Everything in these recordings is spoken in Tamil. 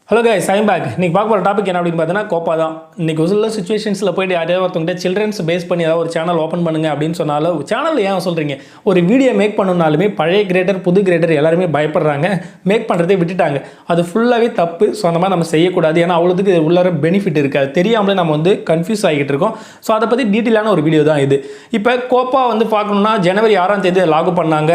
Hello guys, I'm back. இன்றைக்கி பார்க்க போகிற டாபிக் என்ன அப்படின்னு பார்த்தீங்கன்னா கோப்பா தான். இன்றைக்கி ஒரு சில சுச்சுவேஷன்ஸில் போய்ட்டு யாரையாவது ஒருத்தவங்கிட்ட சில்ட்ரன்ஸ் பேஸ் பண்ணி ஏதாவது ஒரு சேனல் ஓப்பன் பண்ணுங்க அப்படின்னு சொன்னாலும் சேனல் ஏன் சொல்கிறீங்க, ஒரு வீடியோ மேக் பண்ணணுனாலுமே பழைய கிரியேட்டர் புது கிரியேட்டர் எல்லாருமே பயப்படுறாங்க, மேக் பண்ணுறதே விட்டுட்டாங்க. அது ஃபுல்லாகவே தப்பு. ஸோ அந்த மாதிரி நம்ம செய்யக்கூடாது. ஏன்னா அவ்வளோதுக்கு உள்ளார பெனிஃபிட் இருக்காது, தெரியாமலே நம்ம வந்து கன்ஃபியூஸ் ஆகிட்டு இருக்கோம். ஸோ அதை பற்றி டீட்டெயிலான ஒரு வீடியோ தான் இது. இப்போ கோப்பா வந்து பார்க்கணுன்னா ஜனவரி 6 லாகு பண்ணாங்க,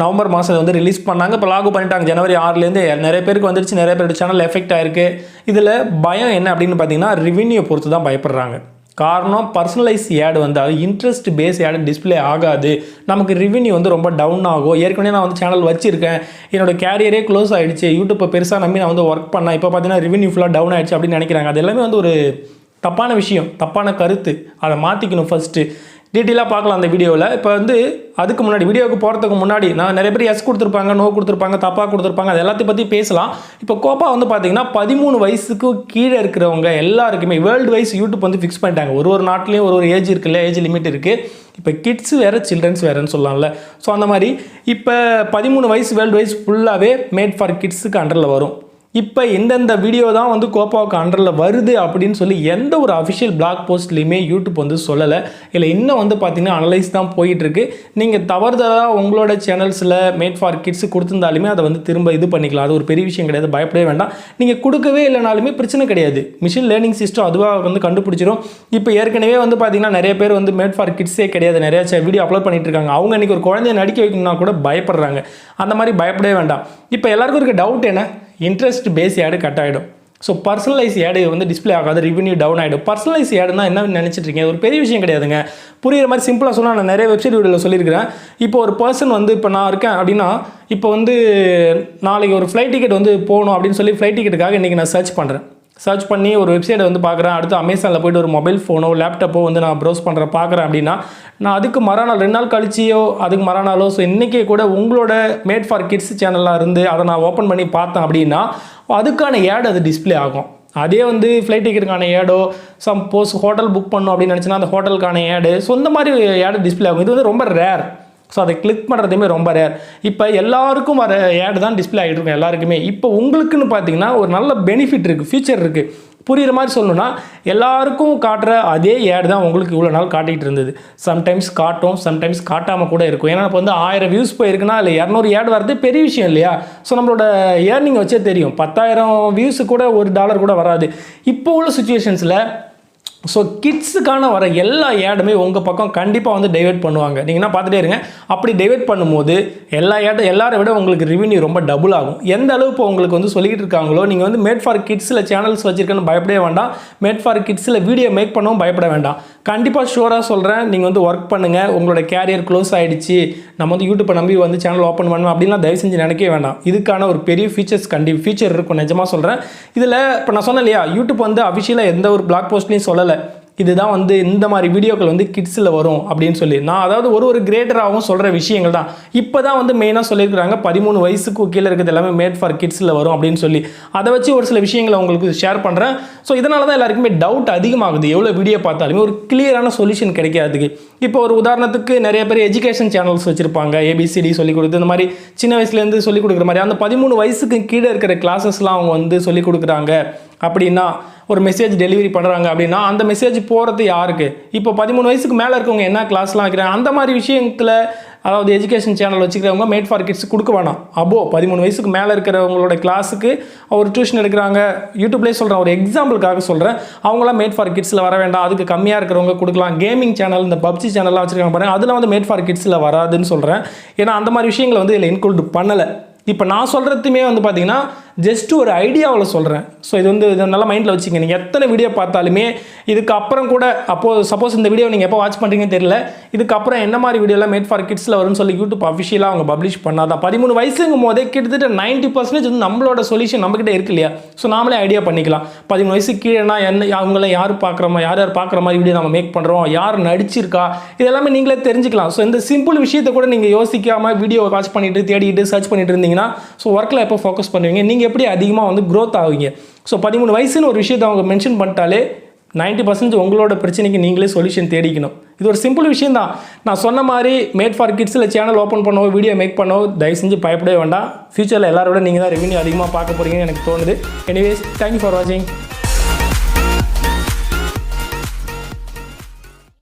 நவம்பர் மாதம் வந்து ரிலீஸ் பண்ணாங்க, இப்போ லாகு பண்ணிட்டாங்க. ஜனவரி 6 நிறைய பேருக்கு வந்துருச்சு, நிறைய பேருக்கு சேனல் எஃபெக்ட் ஆயிருக்கு. இதில் பயம் என்ன அப்படின்னு பார்த்தீங்கன்னா ரெவென்யூ பொறுத்து தான் பயப்படுறாங்க. காரணம், பர்சனலைஸ் ஆட் வந்து இன்ட்ரெஸ்ட் பேஸ் ஆட் டிஸ்பிளே ஆகாது, நமக்கு ரெவென்யூ வந்து ரொம்ப டவுன் ஆகும். ஏற்கனவே நான் வந்து சேனல் வச்சிருக்கேன், என்னோட கேரியரே க்ளோஸ் ஆகிடுச்சு, யூடியூப்பை பெருசாக நம்பி நான் வந்து ஒர்க் பண்ணேன், இப்போ பார்த்தீங்கன்னா ரெவென்யூ ஃபுல்லாக டவுன் ஆகிடுச்சு அப்படின்னு நினைக்கிறாங்க. அது எல்லாமே வந்து ஒரு தப்பான விஷயம், தப்பான கருத்து. அதை மாற்றிக்கணும். ஃபஸ்ட்டு டீட்டெயிலாக பார்க்கலாம் அந்த வீடியோவில். இப்போ வந்து அதுக்கு முன்னாடி வீடியோவுக்கு போகிறதுக்கு முன்னாடி நான் நிறைய பேர் எஸ் கொடுத்துருப்பாங்க, நோ கொடுத்துருப்பாங்க, தப்பாக கொடுத்துருப்பாங்க, அது எல்லாத்தையும் பற்றி பேசலாம். இப்போ கோப்பா வந்து பார்த்தீங்கன்னா 13 வயசுக்கு கீழே இருக்கிறவங்க எல்லாருக்குமே வேர்ல்டு வைஸ் யூடியூப் வந்து ஃபிக்ஸ் பண்ணிட்டாங்க. ஒரு நாட்டிலையும் ஒரு ஏஜ் இருக்குல்ல, ஏஜ் லிமிட் இருக்குது. இப்போ கிட்ஸ் வேறு சில்ட்ரன்ஸ் வேறுன்னு சொல்லலாம்ல. ஸோ அந்த மாதிரி இப்போ 13 வயசு வேர்ல்டு வைஸ் ஃபுல்லாகவே மேட் ஃபார் கிட்ஸுக்கு அண்டரில் வரும். இப்போ எந்தெந்த வீடியோ தான் வந்து கோப்பாவுக்கு அண்டரில் வருது அப்படின்னு சொல்லி எந்த ஒரு அஃபிஷியல் பிளாக் போஸ்ட்லேயுமே யூடியூப் வந்து சொல்லலை. இல்லை இன்னும் வந்து பார்த்தீங்கன்னா அனலைஸ் தான் போயிட்டுருக்கு. நீங்கள் தவறுதலாக உங்களோட சேனல்ஸில் மேட் ஃபார் கிட்ஸு கொடுத்துருந்தாலுமே அதை வந்து திரும்ப இது பண்ணிக்கலாம். அது ஒரு பெரிய விஷயம் கிடையாது, பயப்படவே வேண்டாம். நீங்கள் கொடுக்கவே இல்லைனாலுமே பிரச்சனை கிடையாது, மிஷின் லேர்னிங் சிஸ்டம் அதுவாக வந்து கண்டுபிடிச்சிடும். இப்போ ஏற்கனவே வந்து பார்த்தீங்கன்னா நிறைய பேர் வந்து மேட் ஃபார் கிட்ஸே கிடையாது, நிறைய வீடியோ அப்லோட் பண்ணிட்டு இருக்காங்க. அவங்க இன்றைக்கி ஒரு குழந்தைய நடிக்க வைக்கணும்னா கூட பயப்படுறாங்க. அந்த மாதிரி பயப்படவே வேண்டாம். இப்போ எல்லாருக்கும் இருக்க டவுட் என்ன, இன்ட்ரெஸ்ட் பேஸ் ஆடு கட் ஆகிடும். ஸோ பர்சனலைஸ் ஆடு வந்து டிஸ்பிளே ஆகாது, ரெவென்யூ டவுன் ஆகிடும். பர்சனலைஸ் ஆடுனா என்ன நினச்சிட்டு இருக்கீங்க, ஒரு பெரிய விஷயம் கிடையாதுங்க. புரியுற மாதிரி சிம்பிளாக சொன்னால் நான் நிறைய வெப்சைட் வீடியோவில் சொல்லியிருக்கிறேன். இப்போ ஒரு பர்சன் வந்து இப்போ நான் இருக்கேன் அப்படின்னா, இப்போ வந்து நாளைக்கு ஒரு ஃப்ளைட் டிக்கெட் வந்து போகணும் அப்படின்னு சொல்லி ஃப்ளைட் டிக்கெட்டுக்காக இன்றைக்கி நான் சர்ச் பண்ணி ஒரு வெப்சைட்டை வந்து பார்க்குறேன். அடுத்து அமேசானில் போய்ட்டு ஒரு மொபைல் ஃபோனோ லேப்டாப்போ வந்து நான் ப்ரௌஸ் பார்க்குறேன் அப்படின்னா, நான் அதுக்கு மறுநாள் 2 நாள் கழிச்சியோ அதுக்கு மறுநாளோ ஸோ இன்றைக்கே கூட உங்களோட மேட் ஃபார் கிட்ஸ் சேனலாக இருந்து அதை நான் ஓப்பன் பண்ணி பார்த்தேன் அப்படின்னா அதுக்கான ஏட் அது டிஸ்பிளே ஆகும். அதே வந்து ஃப்ளைட் டிக்கெட்டுக்கான ஏடோ சப்போஸ் ஹோட்டல் புக் பண்ணணும் அப்படின்னு நினச்சின்னா அந்த ஹோட்டலுக்கான ஏடு ஸோ இந்த மாதிரி ஏடு டிஸ்பிளே ஆகும். இது வந்து ரொம்ப ரேர். ஸோ அதை கிளிக் பண்ணுறதுமே ரொம்ப ரேர். இப்போ எல்லாருக்கும் வர ஏடு தான் டிஸ்பிளே ஆகிட்டு இருக்கும் எல்லாருக்குமே. இப்போ உங்களுக்குன்னு பார்த்தீங்கன்னா ஒரு நல்ல பெனிஃபிட் இருக்குது, ஃபியூச்சர் இருக்குது. புரிகிற மாதிரி சொல்லணும்னா எல்லாருக்கும் காட்டுற அதே ஏடு தான் உங்களுக்கு இவ்வளோ நாள் காட்டிகிட்டு இருந்தது. சம்டைம்ஸ் காட்டும், சம்டைம்ஸ் காட்டாமல் கூட இருக்கும். ஏன்னா இப்போ வந்து 1000 வியூஸ் போயிருக்குன்னா இல்லை 200 ஏடு வரது பெரிய விஷயம் இல்லையா. ஸோ நம்மளோட ஏர்னிங் வச்சே தெரியும், 10,000 வியூஸு கூட $1 கூட வராது இப்போ உள்ள சுச்சுவேஷன்ஸில். ஸோ கிட்ஸுக்கான வர எல்லா ஏடுமே உங்கள் பக்கம் கண்டிப்பாக வந்து டைவெர்ட் பண்ணுவாங்க. நீங்கள் நான் பார்த்துட்டே இருங்க. அப்படி டைவெர்ட் பண்ணும்போது எல்லாரை விட உங்களுக்கு ரெவென்யூ ரொம்ப டபுள் ஆகும். எந்த அளவு இப்போ உங்களுக்கு வந்து சொல்லிக்கிட்டு இருக்காங்களோ, நீங்கள் வந்து மேட் ஃபார் கிட்ஸில் சேனல்ஸ் வச்சுருக்கேன்னு பயப்படவே வேண்டாம், மேட் ஃபார் கிட்ஸில் வீடியோ மேக் பண்ணவும் பயப்பட வேண்டாம். கண்டிப்பாக ஷூராக சொல்கிறேன், நீங்கள் வந்து ஒர்க் பண்ணுங்கள். உங்களோட கேரியர் க்ளோஸ் ஆகிடுச்சு, நம்ம வந்து யூடியூப்பை நம்பி வந்து சேனல் ஓப்பன் பண்ணுவோம் அப்படின்லாம் தயவு செஞ்சு நினைக்கவே வேண்டாம். இதுக்கான ஒரு பெரிய ஃபியூச்சர் இருக்கும், நிஜமாக சொல்கிறேன். இதில் இப்போ நான் சொன்னேன் இல்லையா, யூடியூப் வந்து அஃபிஷியலாக எந்த ஒரு பிளாக் போஸ்ட்லையும் சொல்லலை இதுதான் வந்து இந்த மாதிரி வீடியோக்கள் வந்து கிட்ஸில் வரும் அப்படின்னு சொல்லி. நான் அதாவது ஒரு கிரேட்டராகவும் சொல்கிற விஷயங்கள் தான். இப்போ தான் வந்து மெயினாக சொல்லியிருக்கிறாங்க 13 வயசுக்கு கீழே இருக்கிறது எல்லாமே மேட் ஃபார் கிட்ஸில் வரும் அப்படின்னு சொல்லி. அதை வச்சு ஒரு சில விஷயங்களை உங்களுக்கு ஷேர் பண்ணுறேன். ஸோ இதனால தான் எல்லாருக்குமே டவுட் அதிகமாகுது. எவ்வளோ வீடியோ பார்த்தாலுமே ஒரு கிளியரான சொல்யூஷன் கிடைக்காதுக்கு. இப்போ ஒரு உதாரணத்துக்கு நிறைய பேர் எஜுகேஷன் சேனல்ஸ் வச்சுருப்பாங்க, ABCD சொல்லிக் கொடுத்து இந்த மாதிரி சின்ன வயசுலேருந்து சொல்லிக் கொடுக்குற மாதிரி அந்த 13 வயசுக்கு கீழே இருக்கிற கிளாஸஸ்லாம் அவங்க வந்து சொல்லிக் கொடுக்குறாங்க அப்படின்னா, ஒரு மெசேஜ் டெலிவரி பண்ணுறாங்க அப்படின்னா அந்த மெசேஜ் போகிறது யாருக்கு? இப்போ 13 வயசுக்கு மேலே இருக்கவங்க என்ன கிளாஸ்லாம் வைக்கிறாங்க அந்த மாதிரி விஷயத்தில், அதாவது எஜுகேஷன் சேனல் வச்சுக்கிறவங்க மேட் ஃபார் கிட்ஸ் கொடுக்க வேணாம். 13 வயசுக்கு மேலே இருக்கிறவங்களோட கிளாஸுக்கு ஒரு டியூஷன் எடுக்கிறாங்க, யூடியூப்லேயே சொல்கிறேன், ஒரு எக்ஸாம்பிளுக்காக சொல்கிறேன், அவங்களாம் மேட் ஃபார் கிட்ஸில் வர வேண்டாம், அதுக்கு கம்மியாக இருக்கிறவங்க கொடுக்கலாம். கேமிங் சேனல், இந்த PUBG சேனல்லாம் வச்சுருக்காங்க பாருங்கள், அதில் வந்து மேட் ஃபார் கிட்ஸில் வராதுன்னு சொல்கிறேன். ஏன்னா அந்த மாதிரி விஷயங்களை வந்து இதில் இன்க்ளூட் பண்ணலை. இப்போ நான் சொல்கிறதுமே வந்து பார்த்தீங்கன்னா ஜஸ்ட் ஒரு ஐடியாவில் சொல்கிறேன். ஸோ இது வந்து இதை நல்லா மைண்டில் வச்சுங்க. நீங்கள் எத்தனை வீடியோ பார்த்தாலுமே இதுக்கப்புறம் கூட சப்போஸ் இந்த வீடியோ நீங்கள் எப்போ வாட்ச் பண்ணுறீங்கன்னு தெரியல, இதுக்கப்புறம் என்ன மாதிரி வீடியோலாம் மேட் ஃபார் கிட்ஸில் வரும்னு சொல்லி யூடியூப் அஃபிஷியலாக அவங்க பப்ளிஷ் பண்ணாதான். 13 வயசுங்கும் போதே கிட்டத்தட்ட 90% வந்து நம்மளோட சொல்யூஷன் நம்மக்கிட்ட இருக்கு இல்லையா. ஸோ நாமளே ஐடியா பண்ணிக்கலாம். 13 வயசுக்கு கீழேனா என்ன, அவங்கள யார் பார்க்குற மாதிரி வீடியோ நம்ம மேக் பண்ணுறோம், யார் நடிச்சிருக்கா, இது எல்லாமே நீங்களே தெரிஞ்சுக்கலாம். ஸோ இந்த சிம்பிள் விஷயத்தை கூட நீங்கள் யோசிக்காமல் வீடியோ வாட்ச் பண்ணிட்டு தேடிட்டு சர்ச் பண்ணிட்டு இருந்தீங்கன்னா ஸோ ஒர்க்கில் எப்போ ஃபோக்கஸ் பண்ணுவீங்க, நீங்கள் எப்படி அதிகமாக வந்து க்ரோத் ஆகுவீங்க. ஸோ 13 வயசுன்னு ஒரு விஷயத்தை அவங்க மென்ஷன் பண்ணிட்டாலே 90% உங்களோட பிரச்சனைக்கு நீங்களே சொல்யூஷன் தேடிக்கணும். இது ஒரு சிம்பிள் விஷயம் தான். நான் சொன்ன மாதிரி மேட் ஃபார் கிட்ஸில் சேனல் ஓப்பன் பண்ணவோ வீடியோ மேக் பண்ணவோ தயவு செஞ்சு பயப்படவே வேண்டாம். ஃபியூச்சரில் எல்லாரோட நீங்கள் தான் ரெவன்யூ அதிகமாக பார்க்க போகிறீங்கன்னு எனக்கு தோணுது. எனிவேஸ், தேங்க்யூ ஃபார் வாட்சிங்.